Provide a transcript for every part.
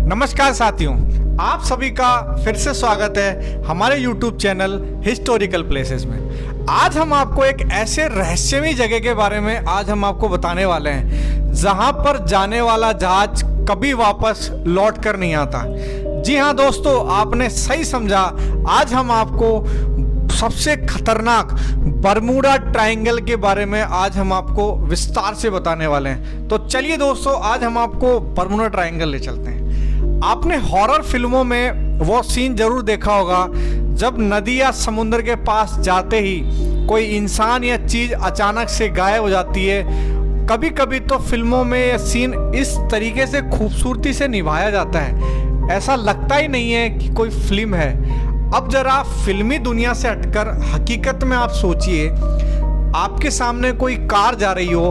नमस्कार साथियों, आप सभी का फिर से स्वागत है हमारे YouTube चैनल हिस्टोरिकल प्लेसेस में। आज हम आपको एक ऐसे रहस्यमयी जगह के बारे में आज हम आपको बताने वाले हैं जहां पर जाने वाला जहाज कभी वापस लौट कर नहीं आता। जी हाँ दोस्तों, आपने सही समझा। आज हम आपको सबसे खतरनाक बरमूडा ट्रायंगल के बारे में आज हम आपको विस्तार से बताने वाले हैं। तो चलिए दोस्तों, आज हम आपको बरमूडा ट्रायंगल ले चलते हैं। आपने हॉरर फिल्मों में वो सीन जरूर देखा होगा जब नदी या समुद्र के पास जाते ही कोई इंसान या चीज अचानक से गायब हो जाती है। कभी कभी तो फिल्मों में यह सीन इस तरीके से खूबसूरती से निभाया जाता है, ऐसा लगता ही नहीं है कि कोई फिल्म है। अब जरा फिल्मी दुनिया से हटकर हकीकत में आप सोचिए, आपके सामने कोई कार जा रही हो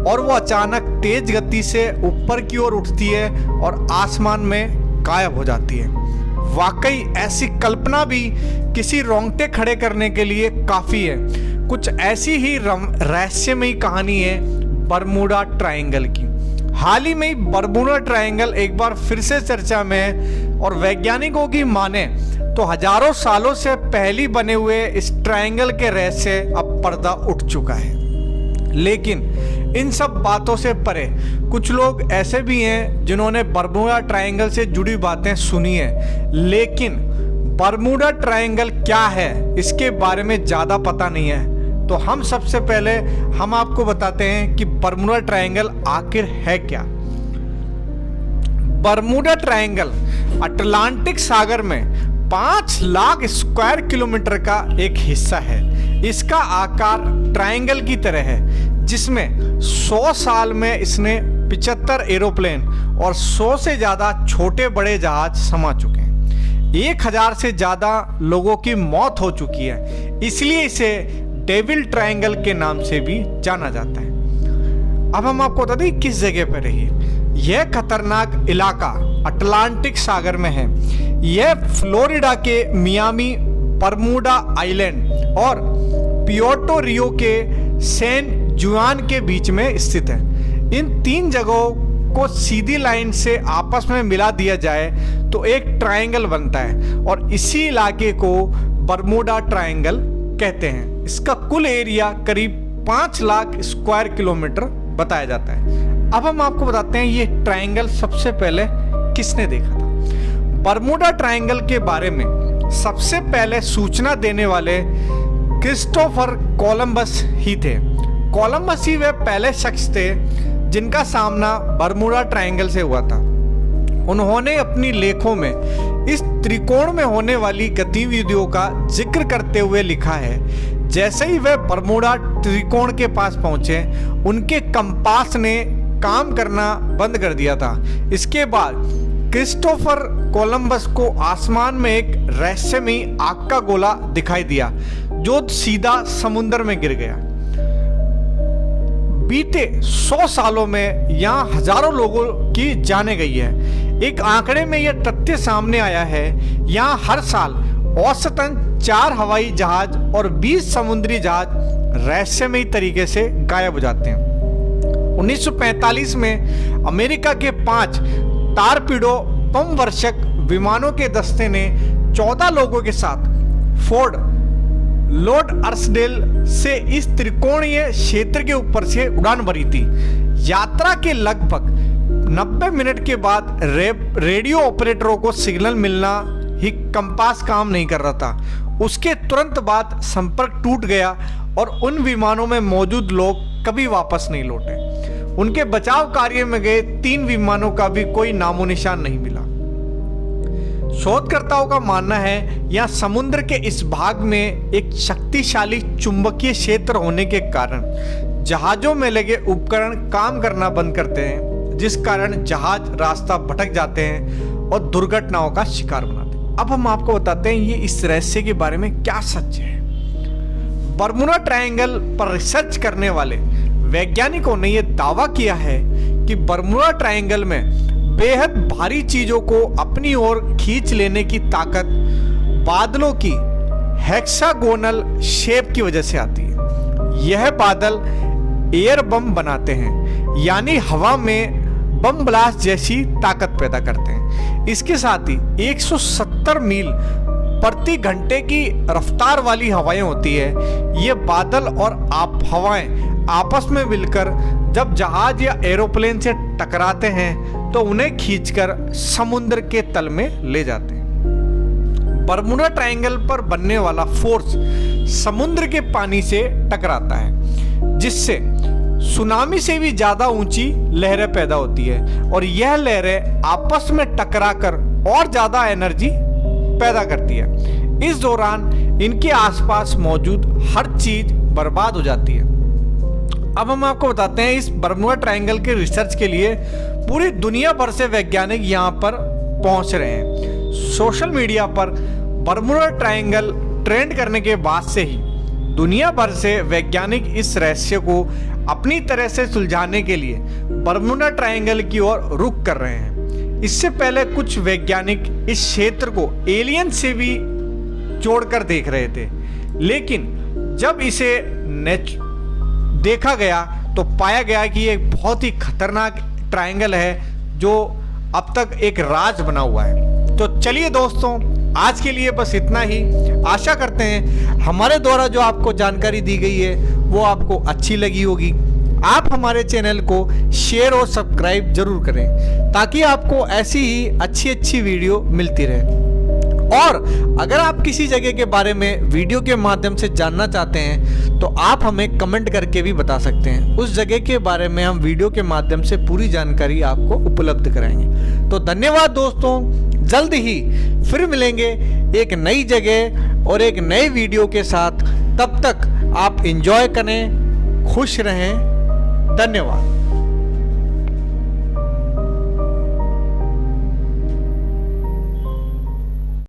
और वो अचानक तेज गति से ऊपर की ओर उठती है और आसमान में गायब हो जाती है। वाकई ऐसी कल्पना भी किसी रोंगटे खड़े करने के लिए काफी है। कुछ ऐसी ही रहस्यमयी कहानी है बरमूडा ट्रायंगल की। हाल ही में ही बरमूडा ट्रायंगल एक बार फिर से चर्चा में है और वैज्ञानिकों की माने तो हजारों सालों से पहले बने हुए इस ट्रायंगल के रहस्य अब पर्दा उठ चुका है। लेकिन इन सब बातों से परे कुछ लोग ऐसे भी हैं जिन्होंने बरमूडा ट्रायंगल से जुड़ी बातें सुनी है, लेकिन बरमूडा ट्रायंगल क्या है इसके बारे में ज़्यादा पता नहीं है। तो हम सबसे पहले हम आपको बताते हैं कि बरमूडा ट्रायंगल आखिर है क्या। बरमूडा ट्रायंगल अटलांटिक सागर में 5 लाख स्क्वायर किलोमीटर का एक हिस्सा है। इसका आकार ट्रायंगल की तरह है, जिसमें 100 साल में इसने 75 एरोप्लेन और 100 से ज़्यादा छोटे बड़े जहाज समा चुके हैं। 1000 से ज़्यादा लोगों की मौत हो चुकी है, इसलिए इसे डेविल ट्रायंगल के नाम से भी जाना जाता है। अब हम आपको बता दें किस जगह पर है। यह खतरनाक इलाका अटलांटिक सागर में है। यह फ्लोरिडा के मियामी, बरमूडा आइलैंड और प्यूर्टो रिको के सैन जुआन के बीच में स्थित है। इन 3 जगहों को सीधी लाइन से आपस में मिला दिया जाए तो एक ट्रायंगल बनता है और इसी इलाके को बरमूडा ट्रायंगल कहते हैं। इसका कुल एरिया करीब 5 लाख स्क्वायर किलोमीटर बताया जाता है। अब हम आपको बताते हैं ये ट्रायंगल सबसे पहले किसने देखा था। बरमूडा ट्रायंगल के बारे में सबसे पहले सूचना देने वाले क्रिस्टोफर कोलंबस ही थे। कोलंबस ही वे पहले शख्स थे जिनका सामना बरमूडा ट्रायंगल से हुआ था। उन्होंने अपनी लेखों में इस त्रिकोण में होने वाली गतिविधियों का जिक्र करते हुए लिखा है, जैसे ही वे बरमूडा त्रिकोण के पास पहुंचे उनके कंपास ने काम करना बंद कर दिया था। इसके बाद क्रिस्टोफर कोलंबस को आसमान में एक रहस्यमयी आग का गोला दिखाई दिया जो सीधा समुद्र में गिर गया। बीते 100 सालों में यहाँ हजारों लोगों की जाने गई है। एक आंकड़े में यह तथ्य सामने आया है, यहाँ हर साल औसतन 4 हवाई जहाज और 20 समुद्री जहाज रहस्यमयी तरीके से गायब हो जाते हैं। 1945 में अमेरिका के 5 टारपीडो बम वर्षक विमानों के दस्ते ने 14 लोगों के साथ फोर्ट लॉडर्सडेल से इस त्रिकोणीय क्षेत्र के ऊपर से उड़ान भरी थी। यात्रा के लगभग 90 मिनट के बाद रेडियो ऑपरेटरों को सिग्नल मिलना ही कंपास काम नहीं कर रहा था। उसके तुरंत बाद संपर्क टूट गया और उन विमानों में मौजूद लोग कभी वापस नहीं लौटे। उनके बचाव कार्य में गए 3 विमानों का भी कोई नामो निशान नहीं मिला। शोधकर्ताओं का मानना है यहां समुद्र के इस भाग में एक शक्तिशाली चुंबकीय क्षेत्र होने के कारण जहाजों में लगे उपकरण काम करना बंद करते हैं, जिस कारण जहाज रास्ता भटक जाते हैं और दुर्घटनाओं का शिकार बनाते हैं। अब हम आपको बताते हैं ये इस रहस्य के बारे में क्या सच है। बरमूडा ट्रायंगल पर रिसर्च करने वाले वैज्ञानिकों ने यह दावा किया है कि बरमूडा ट्रायंगल में बेहद भारी चीजों को अपनी ओर खींच लेने की ताकत बादलों की हेक्सागोनल शेप की वजह से आती है। यह बादल एयर बम बनाते हैं, यानी हवा में बम ब्लास्ट जैसी ताकत पैदा करते हैं। इसके साथ ही 170 मील प्रति घंटे की रफ्तार वाली हवाएं होती है। ये बादल और हवाएं आपस में मिलकर जब जहाज या एरोप्लेन से टकराते हैं तो उन्हें खींचकर समुद्र के तल में ले जाते हैं। बरमुडा ट्रायंगल पर बनने वाला फोर्स समुद्र के पानी से टकराता है, जिससे सुनामी से भी ज्यादा ऊंची लहरें पैदा होती है और यह लहरें आपस में टकराकर और ज्यादा एनर्जी पैदा करती है। इस दौरान इनके आसपास मौजूद हर चीज बर्बाद हो जाती है। अब हम आपको बताते हैं इस बरमुडा ट्रायंगल के रिसर्च के लिए पूरी दुनिया भर से वैज्ञानिक यहाँ पर पहुंच रहे हैं। सोशल मीडिया पर बरमुडा ट्रायंगल ट्रेंड करने के बाद से ही दुनिया भर से वैज्ञानिक इस रहस्य को अपनी तरह से सुलझाने के लिए बरमुडा ट्रायंगल की ओर रुख कर रहे हैं। इससे पहले कुछ वैज्ञानिक इस क्षेत्र को एलियन से भी जोड़कर देख रहे थे, लेकिन जब इसे देखा गया तो पाया गया कि ये एक बहुत ही खतरनाक ट्रायंगल है जो अब तक एक राज बना हुआ है। तो चलिए दोस्तों, आज के लिए बस इतना ही। आशा करते हैं हमारे द्वारा जो आपको जानकारी दी गई है वो आपको अच्छी लगी होगी। आप हमारे चैनल को शेयर और सब्सक्राइब जरूर करें ताकि आपको ऐसी ही अच्छी वीडियो मिलती रहे। और अगर आप किसी जगह के बारे में वीडियो के माध्यम से जानना चाहते हैं तो आप हमें कमेंट करके भी बता सकते हैं। उस जगह के बारे में हम वीडियो के माध्यम से पूरी जानकारी आपको उपलब्ध कराएंगे। तो धन्यवाद दोस्तों, जल्द ही फिर मिलेंगे एक नई जगह और एक नए वीडियो के साथ। तब तक आप एंजॉय करें, खुश रहें। धन्यवाद।